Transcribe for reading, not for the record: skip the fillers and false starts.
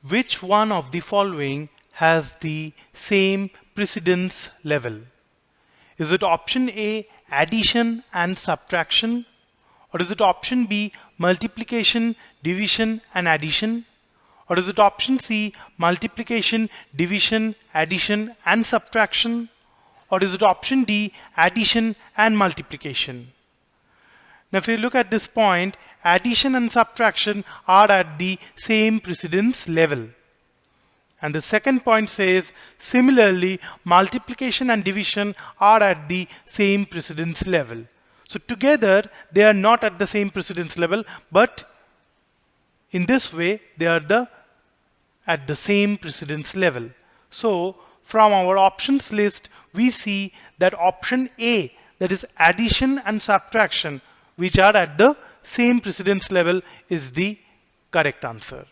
Which one of the following has the same precedence level? Is it option A, addition and subtraction? Or is it option B, multiplication, division and addition? Or is it option C, multiplication, division, addition and subtraction? Or is it option D, addition and multiplication? Now if you look at this point, addition and subtraction are at the same precedence level. And the second point says, similarly, multiplication and division are at the same precedence level. So together, they are not at the same precedence level, but in this way, they are at the same precedence level. So from our options list, we see that option A, that is addition and subtraction, which are at the same precedence level, is the correct answer.